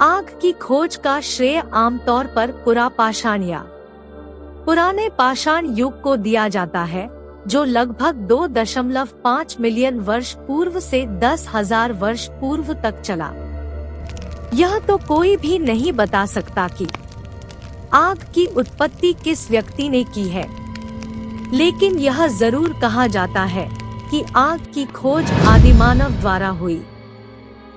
आग की खोज का श्रेय आमतौर पर पुरापाषाण या पुराने पाषाण युग को दिया जाता है, जो लगभग 2.5 मिलियन वर्ष पूर्व से 10,000 वर्ष पूर्व तक चला। यह तो कोई भी नहीं बता सकता कि आग की उत्पत्ति किस व्यक्ति ने की है, लेकिन यह जरूर कहा जाता है कि आग की खोज आदिमानव द्वारा हुई।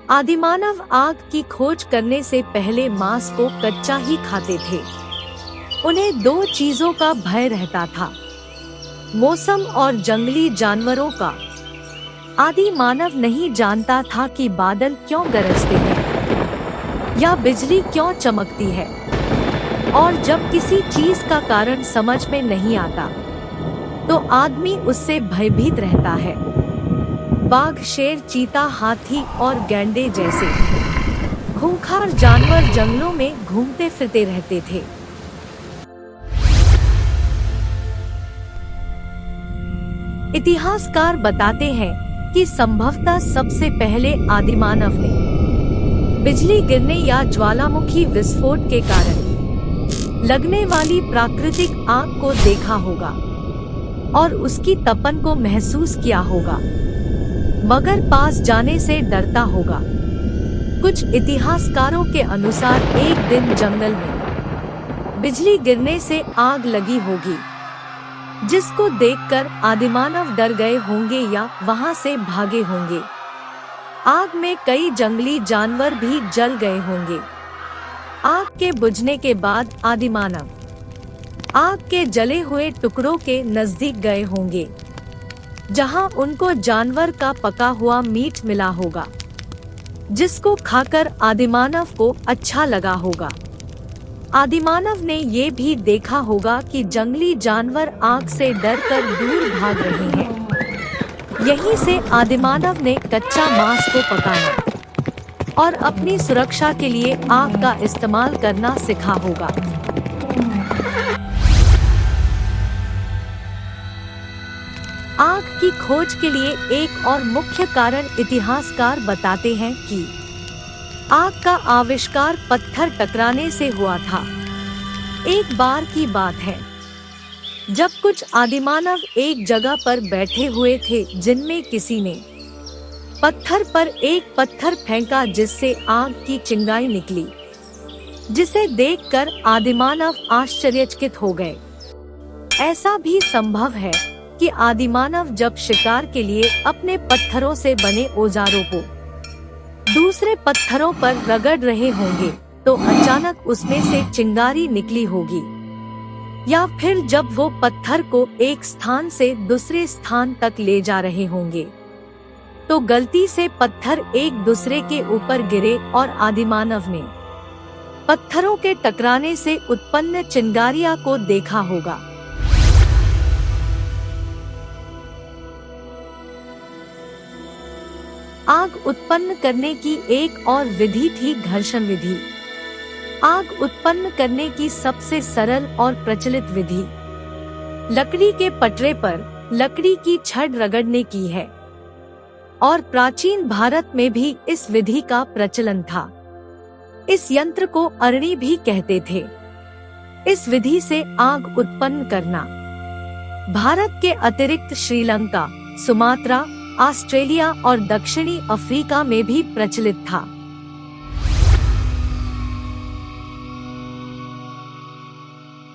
आदिमानव आग की खोज करने से पहले मांस को कच्चा ही खाते थे। उन्हें दो चीजों का भय रहता था, मौसम और जंगली जानवरों का। आदि मानव नहीं जानता था कि बादल क्यों गरजते हैं या बिजली क्यों चमकती है, और जब किसी चीज का कारण समझ में नहीं आता तो आदमी उससे भयभीत रहता है। बाघ, शेर, चीता, हाथी और गैंडे जैसे खूंखार जानवर जंगलों में घूमते फिरते रहते थे। इतिहासकार बताते हैं कि संभवतः सबसे पहले आदिमानव ने बिजली गिरने या ज्वालामुखी विस्फोट के कारण लगने वाली प्राकृतिक आग को देखा होगा और उसकी तपन को महसूस किया होगा, मगर पास जाने से डरता होगा। कुछ इतिहासकारों के अनुसार एक दिन जंगल में बिजली गिरने से आग लगी होगी, जिसको देखकर आदिमानव डर गए होंगे या वहां से भागे होंगे। आग में कई जंगली जानवर भी जल गए होंगे। आग के बुझने के बाद आदिमानव आग के जले हुए टुकड़ों के नजदीक गए होंगे, जहां उनको जानवर का पका हुआ मीट मिला होगा, जिसको खाकर आदिमानव को अच्छा लगा होगा। आदिमानव ने ये भी देखा होगा कि जंगली जानवर आग से डरकर दूर भाग रहे हैं। यहीं से आदिमानव ने कच्चा मांस को पकाना और अपनी सुरक्षा के लिए आग का इस्तेमाल करना सीखा होगा। आग की खोज के लिए एक और मुख्य कारण इतिहासकार बताते हैं कि आग का आविष्कार पत्थर टकराने से हुआ था। एक बार की बात है, जब कुछ आदिमानव एक जगह पर बैठे हुए थे, जिनमें किसी ने पत्थर पर एक पत्थर फेंका जिससे आग की चिंगारी निकली, जिसे देखकर आदिमानव आश्चर्यचकित हो गए। ऐसा भी संभव है कि आदिमानव जब शिकार के लिए अपने पत्थरों से बने औजारों को दूसरे पत्थरों पर रगड़ रहे होंगे तो अचानक उसमें से चिंगारी निकली होगी, या फिर जब वो पत्थर को एक स्थान से दूसरे स्थान तक ले जा रहे होंगे तो गलती से पत्थर एक दूसरे के ऊपर गिरे और आदिमानव ने पत्थरों के टकराने से उत्पन्न चिंगारियों को देखा होगा। आग उत्पन्न करने की एक और विधि थी घर्षण विधि। आग उत्पन्न करने की सबसे सरल और प्रचलित विधि लकड़ी के पटरे पर लकड़ी की छड़ रगड़ने की है, और प्राचीन भारत में भी इस विधि का प्रचलन था। इस यंत्र को अरणी भी कहते थे। इस विधि से आग उत्पन्न करना भारत के अतिरिक्त श्रीलंका, सुमात्रा, ऑस्ट्रेलिया और दक्षिणी अफ्रीका में भी प्रचलित था।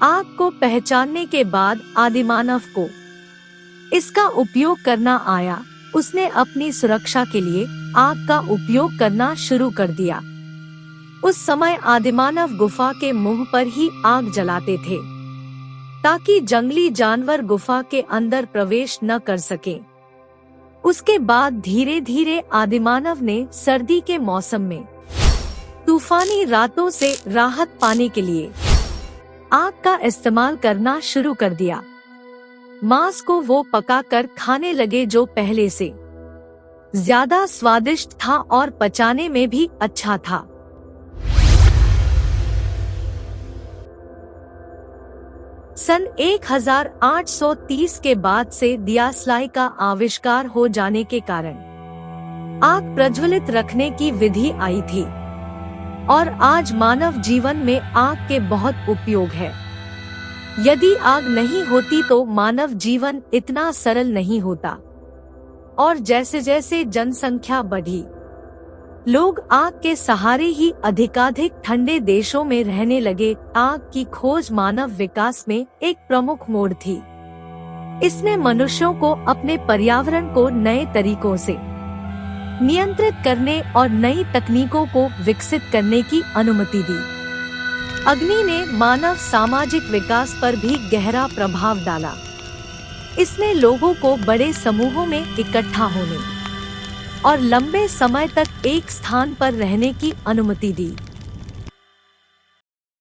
आग को पहचानने के बाद आदिमानव को इसका उपयोग करना आया। उसने अपनी सुरक्षा के लिए आग का उपयोग करना शुरू कर दिया। उस समय आदिमानव गुफा के मुंह पर ही आग जलाते थे, ताकि जंगली जानवर गुफा के अंदर प्रवेश न कर सके। उसके बाद धीरे धीरे आदिमानव ने सर्दी के मौसम में तूफानी रातों से राहत पाने के लिए आग का इस्तेमाल करना शुरू कर दिया। मांस को वो पकाकर खाने लगे, जो पहले से ज्यादा स्वादिष्ट था और पचाने में भी अच्छा था। सन 1830 के बाद से दियासलाई का आविष्कार हो जाने के कारण आग प्रज्वलित रखने की विधि आई थी। और आज मानव जीवन में आग के बहुत उपयोग है। यदि आग नहीं होती तो मानव जीवन इतना सरल नहीं होता। और जैसे जैसे जनसंख्या बढ़ी, लोग आग के सहारे ही अधिकाधिक ठंडे देशों में रहने लगे। आग की खोज मानव विकास में एक प्रमुख मोड़ थी। इसने मनुष्यों को अपने पर्यावरण को नए तरीकों से नियंत्रित करने और नई तकनीकों को विकसित करने की अनुमति दी। अग्नि ने मानव सामाजिक विकास पर भी गहरा प्रभाव डाला। इसने लोगों को बड़े समूहों में इकट्ठा होने और लंबे समय तक एक स्थान पर रहने की अनुमति दी।